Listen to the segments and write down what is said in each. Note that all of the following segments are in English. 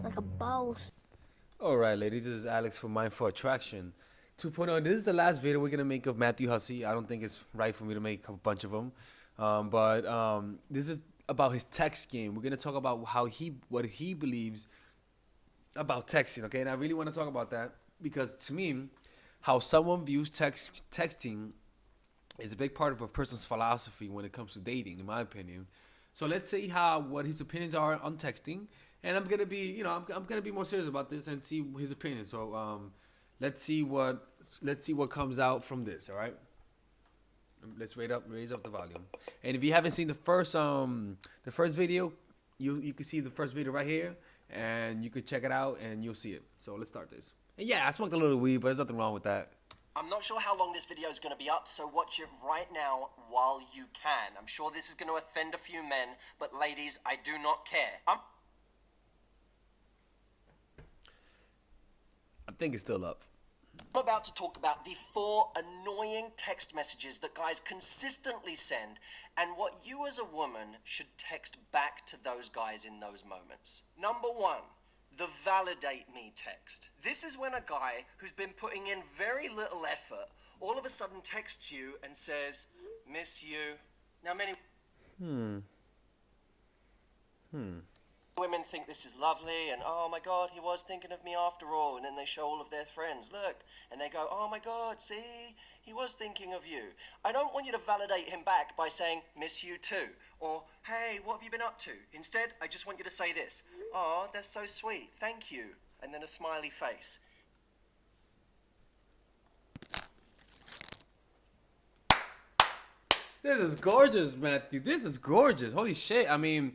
like a boss. All right, ladies, this is Alex from Mindful Attraction 2.0. This is the last video we're gonna make of Matthew Hussey. I don't think it's right for me to make a bunch of them, but this is about his text game. We're gonna talk about what he believes about texting. Okay, and I really want to talk about that because to me, how someone views texting is a big part of a person's philosophy when it comes to dating, in my opinion. So let's see what his opinions are on texting, and I'm gonna be more serious about this and see his opinion. So let's see what comes out from this. All right, let's raise up the volume. And if you haven't seen the first video, you can see the first video right here, and you could check it out and you'll see it. So let's start this. And yeah, I smoked a little weed, but there's nothing wrong with that. I'm not sure how long this video is going to be up, so watch it right now while you can. I'm sure this is going to offend a few men, but ladies, I do not care. I think it's still up. I'm about to talk about the 4 annoying text messages that guys consistently send and what you as a woman should text back to those guys in those moments. Number 1. The validate me text. This is when a guy who's been putting in very little effort all of a sudden texts you and says, miss you. Now many women think this is lovely and oh my god, he was thinking of me after all, and then they show all of their friends, look, and they go, oh my god, see, he was thinking of you. I don't want you to validate him back by saying, miss you too, or hey, what have you been up to? Instead, I just want you to say this, oh, that's so sweet, thank you, and then a smiley face. This is gorgeous, Matthew. This is gorgeous. Holy shit. I mean,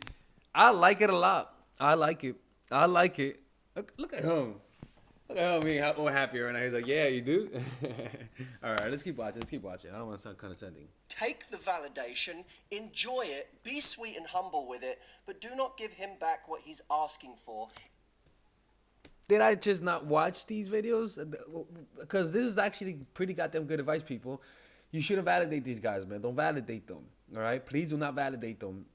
I like it a lot. I like it. Look at him. Look at him being more happier right now. He's like, yeah, you do? All right, let's keep watching. I don't want to sound condescending. Take the validation, enjoy it, be sweet and humble with it, but do not give him back what he's asking for. Did I just not watch these videos? Because this is actually pretty goddamn good advice, people. You shouldn't validate these guys, man. Don't validate them. All right? Please do not validate them.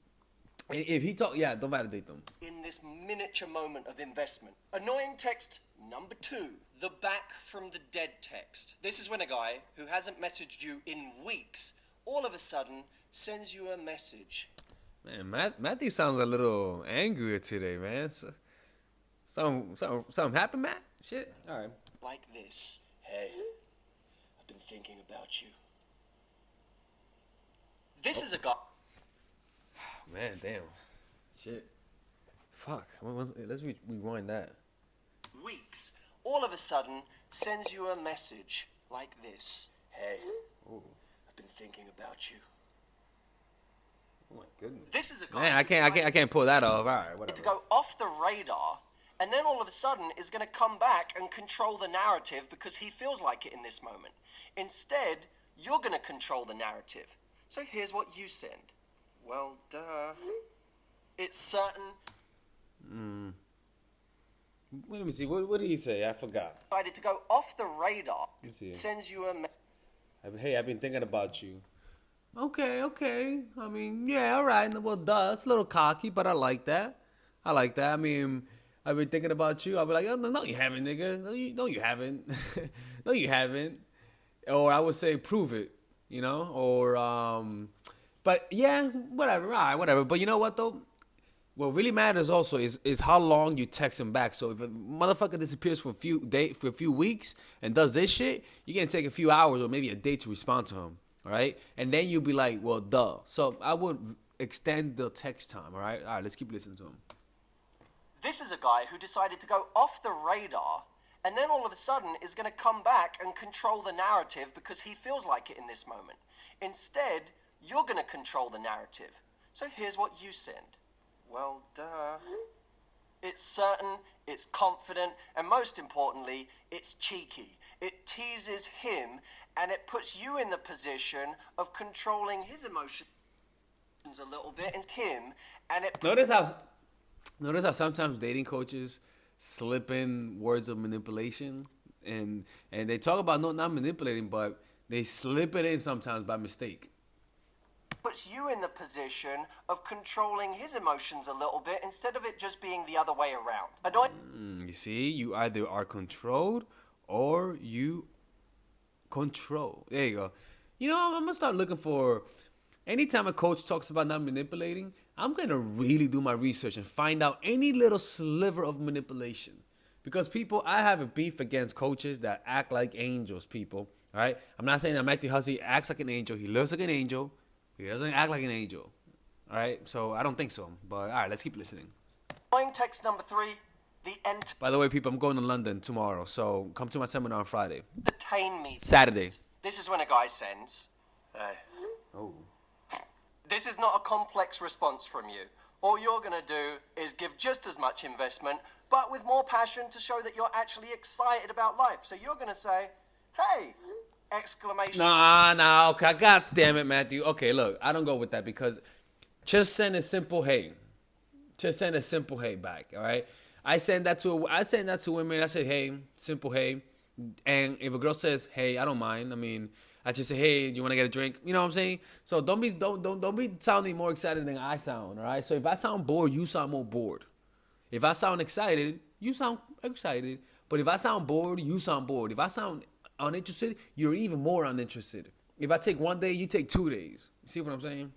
If he talk, yeah, don't validate them. In this miniature moment of investment. Annoying text number 2. The back from the dead text. This is when a guy who hasn't messaged you in weeks all of a sudden sends you a message. Man, Matthew sounds a little angrier today, man. Something happened, Matt? Shit. All right. Like this. Hey, I've been thinking about you. This is a guy. Man, damn. Shit. Fuck. Let's rewind that. Weeks, all of a sudden, sends you a message like this. Hey, I've been thinking about you. Oh my goodness. This is a guy. Man, I can't pull that off. All right, whatever. To go off the radar, and then all of a sudden is going to come back and control the narrative because he feels like it in this moment. Instead, you're going to control the narrative. So here's what you send. Well, duh. It's certain. Let me see. What did he say? I forgot. Decided to go off the radar. Let's see. Sends you a Hey, I've been thinking about you. Okay. I mean, yeah, all right. Well, duh. It's a little cocky, but I like that. I mean, I've been thinking about you. I'll be like, oh, no, you haven't, nigga. No, you haven't. No, you haven't. Or I would say, prove it. You know, or but yeah, whatever. All right, whatever. But you know what though? What really matters also is how long you text him back. So if a motherfucker disappears for a few weeks and does this shit, you're gonna take a few hours or maybe a day to respond to him. All right, and then you'll be like, well, duh. So I would extend the text time. All right, let's keep listening to him. This is a guy who decided to go off the radar and then all of a sudden is going to come back and control the narrative because he feels like it in this moment. Instead, you're going to control the narrative. So here's what you send. Well, duh. It's certain, it's confident, and most importantly, it's cheeky. It teases him, and it puts you in the position of controlling his emotions a little bit, and him, and it... Notice how sometimes dating coaches slip in words of manipulation, and they talk about not manipulating, but they slip it in sometimes by mistake. puts you in the position of controlling his emotions a little bit instead of it just being the other way around. You see, you either are controlled or you control. There you go. You know, I'm gonna start looking for. Anytime a coach talks about not manipulating, I'm gonna really do my research and find out any little sliver of manipulation. Because people, I have a beef against coaches that act like angels, people. All right? I'm not saying that Matthew Hussey acts like an angel. He looks like an angel. He doesn't act like an angel. All right? So I don't think so. But all right, let's keep listening. Annoying text number 3, the By the way, people, I'm going to London tomorrow. So come to my seminar on Friday. entertain me. Saturday. This is when a guy sends, Oh. this is not a complex response from you. All you're going to do is give just as much investment, but with more passion to show that you're actually excited about life. So you're going to say, hey, exclamation. Nah, okay, God damn it, Matthew. Okay, look, I don't go with that because just send a simple hey. Just send a simple hey back, all right? I send that to women. I say hey, simple hey. And if a girl says hey, I don't mind. I mean, I just say hey, you want to get a drink? You know what I'm saying? So don't be sounding more excited than I sound, all right? So if I sound bored, you sound more bored. If I sound excited, you sound excited. But if I sound bored, you sound bored. If I sound uninterested, you're even more uninterested. If I take 1 day, you take 2 days. You see what I'm saying?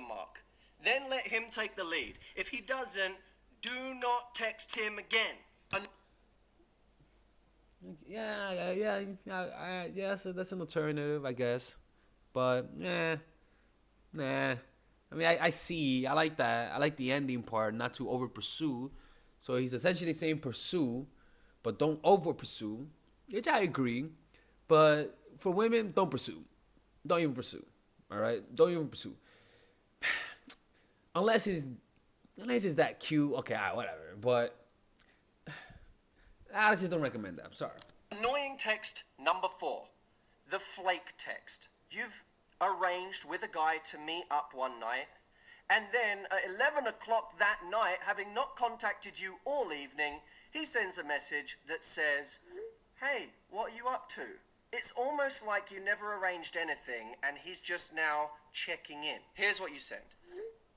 Mark. Then let him take the lead. If he doesn't, do not text him again. Yeah. So that's an alternative, I guess. But nah. I mean, I like that. I like the ending part, not to over pursue. So he's essentially saying pursue, but don't over pursue, which I agree. But for women, don't pursue. Don't even pursue. All right, don't even pursue. Unless it's that cute. Okay, all right, whatever. But I just don't recommend that. I'm sorry. Annoying text number 4, the flake text. You've arranged with a guy to meet up one night, and then at 11 o'clock that night, having not contacted you all evening, he sends a message that says, hey, what are you up to? It's almost like you never arranged anything and he's just now checking in. Here's what you send.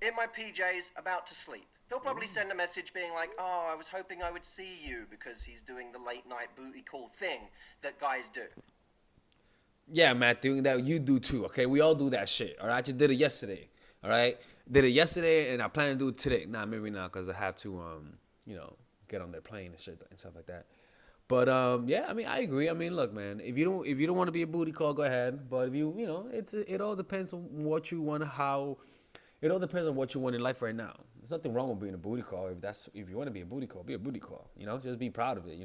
In my PJs, about to sleep. He'll probably send a message being like, oh, I was hoping I would see you, because he's doing the late night booty call thing that guys do. Yeah, Matthew, that you do too, okay? We all do that shit, all right? I just did it yesterday, all right? Did it yesterday, and I plan to do it today. Nah, maybe not, because I have to, get on their plane and shit and stuff like that. But, yeah, I mean, I agree. I mean, look, man, if you don't want to be a booty call, go ahead. But if it all depends on what you want, it all depends on what you want in life right now. There's nothing wrong with being a booty call. If you want to be a booty call, be a booty call. Just be proud of it.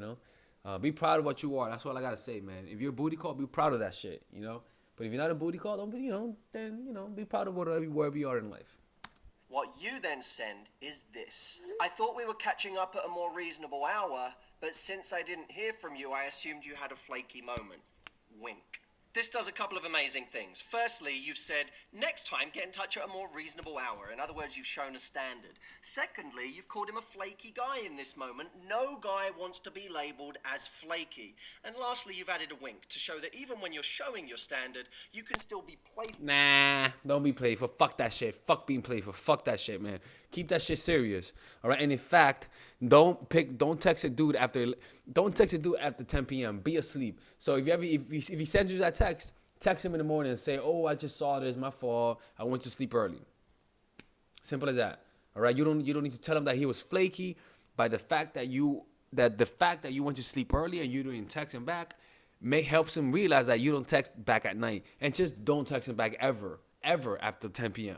Be proud of what you are. That's all I gotta say, man. If you're a booty call, be proud of that shit. But if you're not a booty call, don't be. Then be proud of wherever you are in life. What you then send is this. I thought we were catching up at a more reasonable hour, but since I didn't hear from you, I assumed you had a flaky moment. Wink. This does a couple of amazing things. Firstly, you've said, next time, get in touch at a more reasonable hour. In other words, you've shown a standard. Secondly, you've called him a flaky guy in this moment. No guy wants to be labelled as flaky. And lastly, you've added a wink to show that even when you're showing your standard, you can still be playful. Nah, don't be playful. Fuck that shit. Fuck being playful. Fuck that shit, man. Keep that shit serious. All right. And in fact, don't text a dude after 10 p.m. Be asleep. So if he sends you that text him in the morning and say, "Oh, I just saw this. My fault. I went to sleep early." Simple as that. All right. You don't need to tell him that he was flaky by the fact that you went to sleep early and you didn't text him back helps him realize that you don't text back at night, and just don't text him back ever after 10 p.m.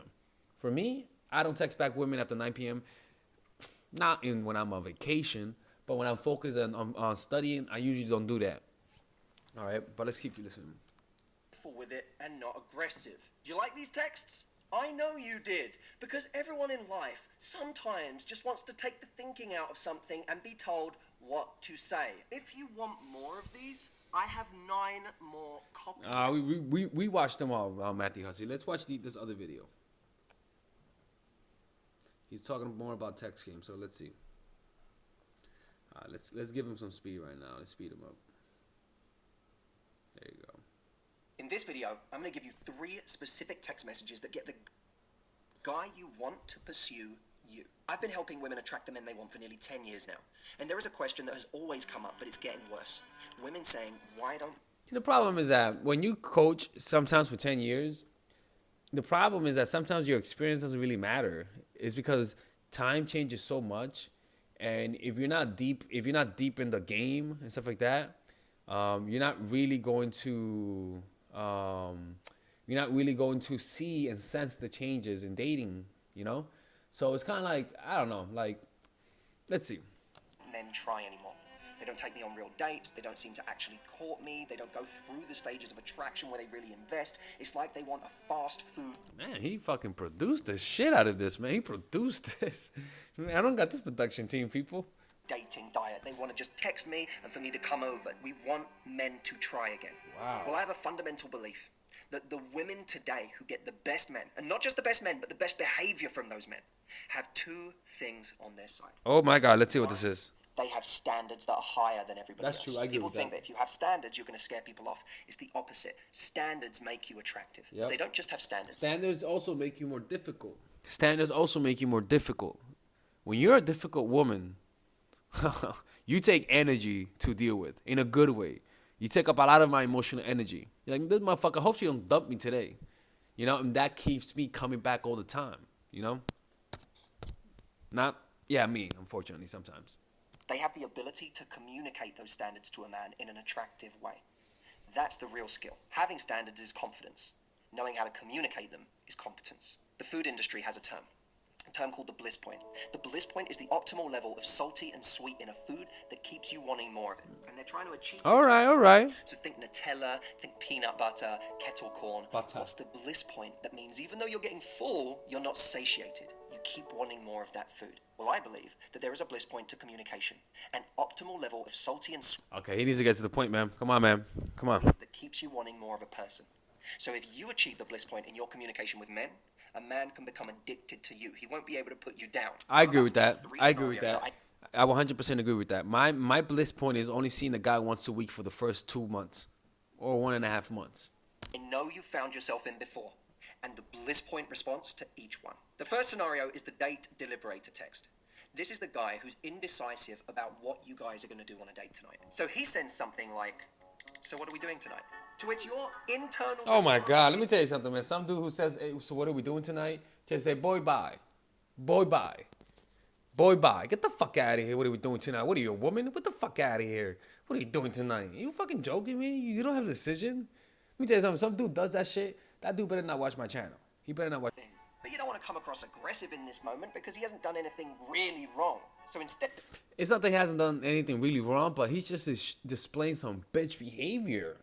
For me, I don't text back women after 9 p.m. Not when I'm on vacation, but when I'm focused on studying, I usually don't do that. All right, but let's keep you listening. With it and not aggressive. You like these texts? I know you did, because everyone in life sometimes just wants to take the thinking out of something and be told what to say. If you want more of these, I have 9 more copies. We watched them all, Matthew Hussey. Let's watch this other video. He's talking more about text games, so let's see. Let's give him some speed right now. Let's speed him up. There you go. In this video, I'm going to give you 3 specific text messages that get the guy you want to pursue you. I've been helping women attract the men they want for nearly 10 years now. And there is a question that has always come up, but it's getting worse. Women saying, why don't... See, the problem is that when you coach sometimes for 10 years, the problem is that sometimes your experience doesn't really matter. It's because time changes so much. And if you're not deep in the game and stuff like that, you're not really going to see and sense the changes in dating, you know? So it's kind of like, I don't know, like, let's see. Men try anymore. They don't take me on real dates. They don't seem to actually court me. They don't go through the stages of attraction where they really invest. It's like they want a fast food. Man, he fucking produced the shit out of this, man. He produced this. Man, I don't got this production team, people. Dating diet. They want to just text me and for me to come over. We want men to try again. Wow. Well, I have a fundamental belief that the women today who get the best men, and not just the best men, but the best behavior from those men, have 2 things on their side. Oh my God, let's see what this is. They have standards that are higher than everybody else. That's true, I agree People with think that. that if you have standards, you're going to scare people off. It's the opposite. Standards make you attractive. Yep. They don't just have standards. Standards also make you more difficult. Standards also make you more difficult. When you're a difficult woman, you take energy to deal with in a good way. You take up a lot of my emotional energy. You're like, this motherfucker, I hope she don't dump me today. You know, and that keeps me coming back all the time, you know? Me, unfortunately, sometimes. They have the ability to communicate those standards to a man in an attractive way. That's the real skill. Having standards is confidence. Knowing how to communicate them is competence. The food industry has a term called the bliss point. The bliss point is the optimal level of salty and sweet in a food that keeps you wanting more of it. And they're trying to achieve this. All right. So think Nutella, think peanut butter, kettle corn. Butter. What's the bliss point? That means even though you're getting full, you're not satiated. You keep wanting more of that food. Well, I believe that there is a bliss point to communication. An optimal level of salty and sweet. Okay, he needs to get to the point, man. Come on, man. Come on. That keeps you wanting more of a person. So if you achieve the bliss point in your communication with men, a man can become addicted to you. He won't be able to put you down. I agree with that. Three I agree with scenarios that. I 100% agree with that. My bliss point is only seeing the guy once a week for the first 2 months or 1.5 months. I know you found yourself in before, and the bliss point response to each one. The first scenario is the date deliberator text. This is the guy who's indecisive about what you guys are going to do on a date tonight. So he sends something like, so what are we doing tonight? To which your internal Oh my response God, let me tell you something, man. Some dude who says, hey, so what are we doing tonight? Just say, boy, bye. Boy, bye. Boy, bye. Get the fuck out of here. What are we doing tonight? What are you, a woman? Get the fuck out of here. What are you doing tonight? Are you fucking joking me? You don't have a decision? Let me tell you something. Some dude does that shit. That dude better not watch my channel. He better not watch. But you don't want to come across aggressive in this moment because he hasn't done anything really wrong. So instead... It's not that he hasn't done anything really wrong, but he's just displaying some bitch behavior.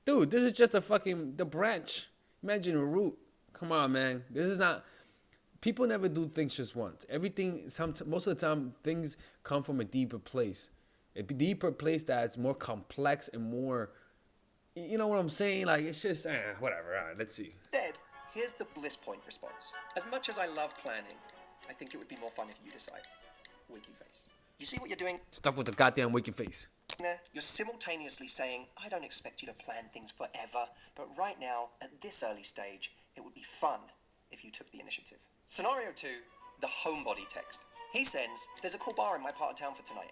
Dude, this is just the branch. Imagine a root. Come on, man. This is not... People never do things just once. Most of the time, things come from a deeper place. A deeper place that's more complex and more... You know what I'm saying? Like, it's just, whatever. All right, let's see. Instead, here's the bliss point response. As much as I love planning, I think it would be more fun if you decide. Winky face. You see what you're doing? Stop with the goddamn winking face. You're simultaneousody saying, I don't expect you to plan things forever, but right now, at this early stage, it would be fun if you took the initiative. Scenario 2, the homebody text. He sends, there's a cool bar in my part of town for tonight.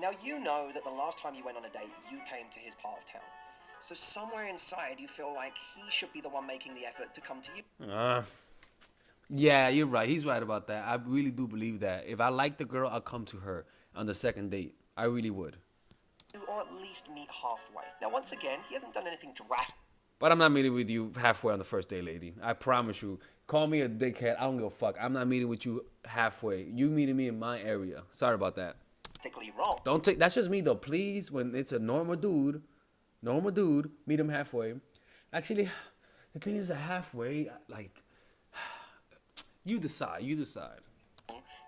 Now you know that the last time you went on a date, you came to his part of town. So somewhere inside, you feel like he should be the one making the effort to come to you. Yeah, you're right. He's right about that. I really do believe that. If I like the girl, I'll come to her on the second date. I really would. Or at least meet halfway. Now, once again, he hasn't done anything drastic. But I'm not meeting with you halfway on the first day, lady. I promise you. Call me a dickhead. I don't give a fuck. I'm not meeting with you halfway. You meeting me in my area. Sorry about that. Particularly wrong. Don't take... That's just me, though. Please, when it's a normal dude, meet him halfway. Actually, the thing is, halfway, like... You decide.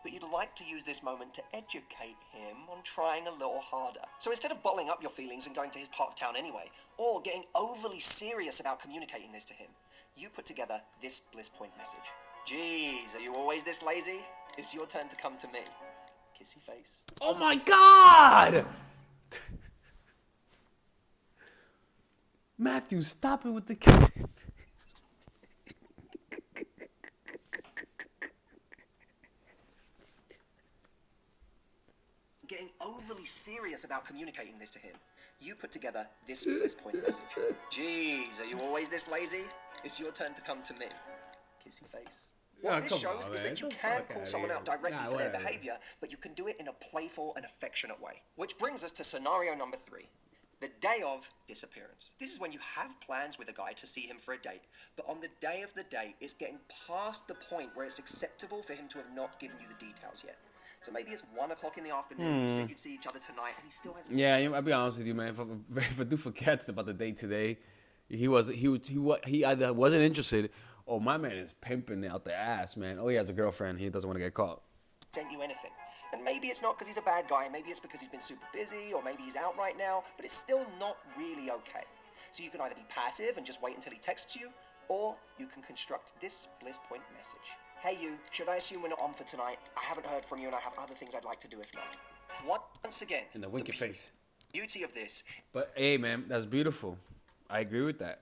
But you'd like to use this moment to educate him on trying a little harder. So instead of bottling up your feelings and going to his part of town anyway, or getting overly serious about communicating this to him, you put together this bliss point message. Jeez, are you always this lazy? It's your turn to come to me. Kissy face. Oh my God! Matthew, stop it with the kiss. Getting overly serious about communicating this to him, you put together this bliss point message. Jeez, are you always this lazy? It's your turn to come to me. Kissy face. What this shows is that you can call someone out directly for their behavior, but you can do it in a playful and affectionate way. Which brings us to scenario number 3. The day of disappearance. This is when you have plans with a guy to see him for a date, but on the day of the date, it's getting past the point where it's acceptable for him to have not given you the details yet. So maybe it's 1 o'clock in the afternoon, you said you'd see each other tonight, and he still hasn't Yeah, I'll be honest with you, man. If I do forget about the date today, he either wasn't interested, or my man is pimping out the ass, man. Oh, he has a girlfriend. He doesn't want to get caught. Sent you anything. And maybe it's not because he's a bad guy, maybe it's because he's been super busy, or maybe he's out right now, but it's still not really okay. So you can either be passive and just wait until he texts you, or you can construct this bliss point message. Hey you, should I assume we're not on for tonight? I haven't heard from you and I have other things I'd like to do if not. Once again, In the winky face. beauty of this. But hey, man, that's beautiful. I agree with that.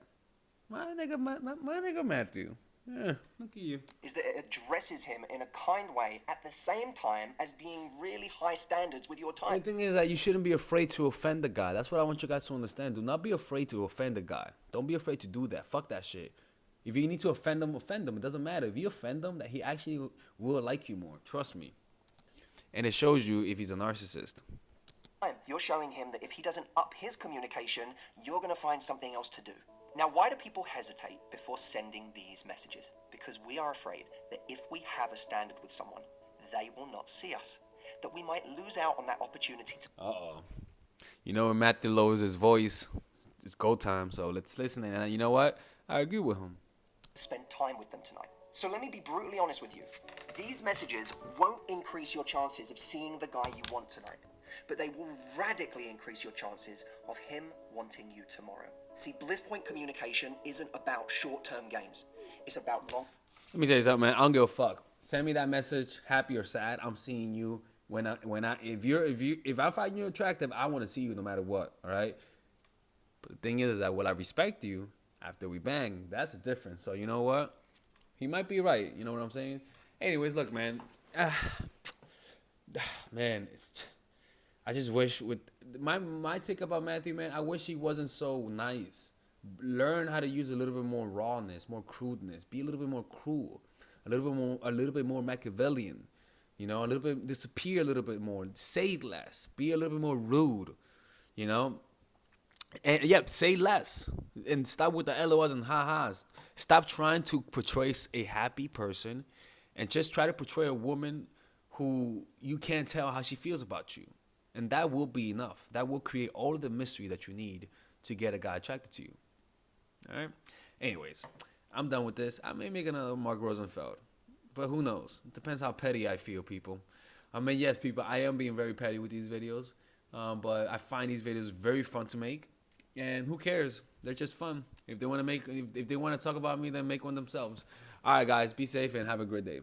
My nigga Matthew. Yeah, look at you. Is that it addresses him in a kind way at the same time as being really high standards with your The time. thing is that you shouldn't be afraid to offend the guy. That's what I want you guys to understand. Do not be afraid to offend the guy. Don't be afraid to do that. Fuck that shit. If you need to offend him, offend him. It doesn't matter. If you offend him, that he actually will like you more. Trust me. And it shows you if he's a narcissist. You're showing him that if he doesn't up his communication, you're going to find something else to do. Now, why do people hesitate before sending these messages? Because we are afraid that if we have a standard with someone, they will not see us. That we might lose out on that opportunity to Uh-oh. You know, when Matthew lowers his voice, it's go time. So let's listen. And you know what? I agree with him. spend time with them tonight. So let me be brutally honest with you. These messages won't increase your chances of seeing the guy you want tonight, but they will radically increase your chances of him wanting you tomorrow. See, bliss point communication isn't about short-term gains. It's about long. Let me tell you something, man. I don't give a fuck. Send me that message, happy or sad. I'm seeing you if I find you attractive, I want to see you no matter what. All right. But the thing is that will I respect you after we bang? That's a difference. So you know what? He might be right. You know what I'm saying? Anyways, look, man. Man, I just wish with my take about Matthew, man. I wish he wasn't so nice. Learn how to use a little bit more rawness, more crudeness. Be a little bit more cruel, a little bit more Machiavellian. You know, a little bit disappear a little bit more. Say less. Be a little bit more rude. You know. And yeah, say less and stop with the LOLs and ha-has. Stop trying to portray a happy person and just try to portray a woman who you can't tell how she feels about you. And that will be enough. That will create all of the mystery that you need to get a guy attracted to you. All right? Anyways, I'm done with this. I may make another Mark Rosenfeld, but who knows? It depends how petty I feel, people. I mean, yes, people, I am being very petty with these videos, but I find these videos very fun to make. And who cares? They're just fun. If they want to talk about me, then make one themselves. All right, guys, be safe and have a great day.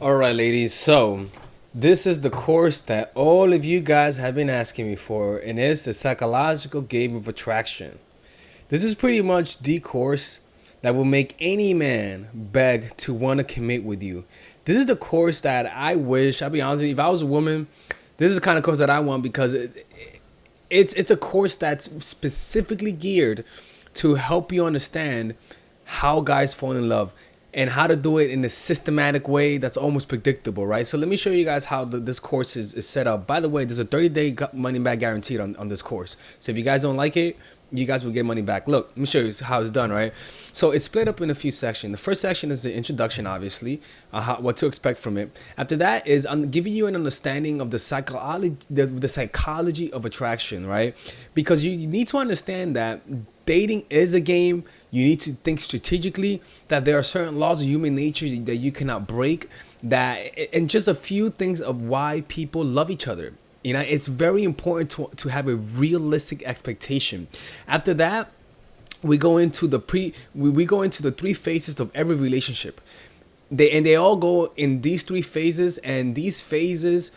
All right, ladies. So this is the course that all of you guys have been asking me for, and it's the psychological game of attraction. This is pretty much the course that will make any man beg to want to commit with you. This is the course that I wish, I'll be honest with you, if I was a woman, this is the kind of course that I want because it's a course that's specifically geared to help you understand how guys fall in love and how to do it in a systematic way that's almost predictable, right? So let me show you guys how this course is set up. By the way, there's a 30-day money back guaranteed on this course. So if you guys don't like it, you guys will get money back. Look, let me show you how it's done, right? So it's split up in a few sections. The first section is the introduction, obviously, what to expect from it. After that is giving you an understanding of the psychology of attraction, right? Because you need to understand that dating is a game. You need to think strategically, that there are certain laws of human nature that you cannot break, and just a few things of why people love each other. You know, it's very important to have a realistic expectation. After that, we go into the three phases of every relationship. They all go in these three phases, and these phases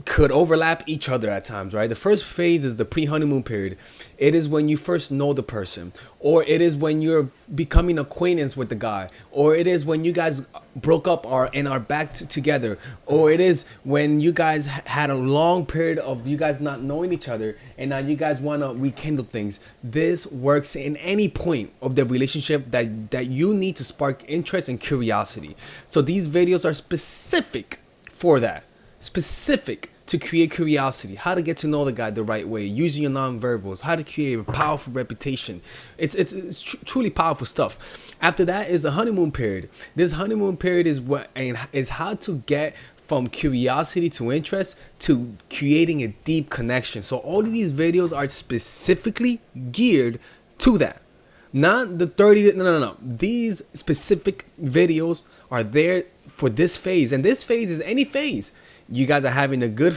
could overlap each other at times, right? The first phase is the pre-honeymoon period. It is when you first know the person, or it is when you're becoming acquaintance with the guy, or it is when you guys broke up and are back together, or it is when you guys had a long period of you guys not knowing each other and now you guys want to rekindle things. This works in any point of the relationship that you need to spark interest and curiosity. So these videos are specific for that. Specific to create curiosity, how to get to know the guy the right way, using your nonverbals, how to create a powerful reputation. It's truly powerful stuff. After that is the honeymoon period. This honeymoon period is how to get from curiosity to interest to creating a deep connection. So all of these videos are specifically geared to that. Not the 30, no. These specific videos are there for this phase, and this phase is any phase. You guys are having a good,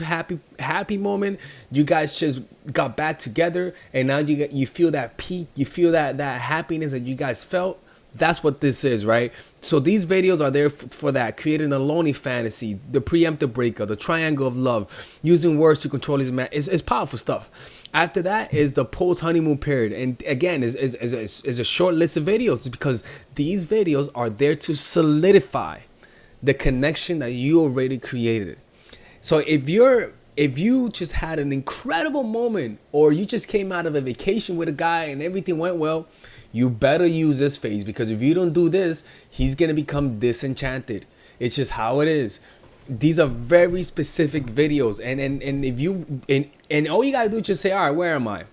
happy moment. You guys just got back together, and now you feel that peak. You feel that happiness that you guys felt. That's what this is, right? So these videos are there for that, creating a lonely fantasy, the preemptive breakup, the triangle of love, using words to control his man. It's powerful stuff. After that is the post-honeymoon period, and again, is a short list of videos because these videos are there to solidify the connection that you already created. So if you just had an incredible moment, or you just came out of a vacation with a guy and everything went well, you better use this phase, because if you don't do this, he's gonna become disenchanted. It's just how it is. These are very specific videos, and if you and all you gotta do is just say, all right, where am I?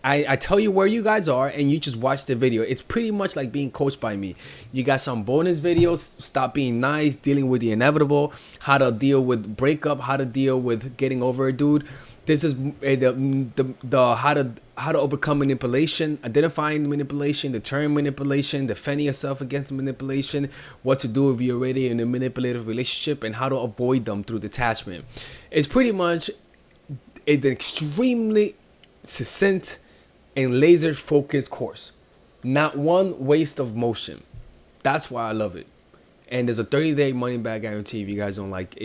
I tell you where you guys are, and you just watch the video. It's pretty much like being coached by me. You got some bonus videos: stop being nice, dealing with the inevitable, how to deal with breakup, how to deal with getting over a dude. This is the how to overcome manipulation, identifying manipulation, deterring manipulation, defending yourself against manipulation, what to do if you're already in a manipulative relationship, and how to avoid them through detachment. It's pretty much an extremely succinct and laser focused course. Not one waste of motion. That's why I love it. And there's a 30-day money back guarantee if you guys don't like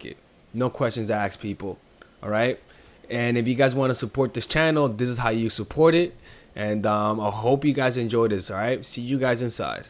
it. No questions asked, people. All right? And if you guys want to support this channel, this is how you support it. And I hope you guys enjoy this. All right? See you guys inside.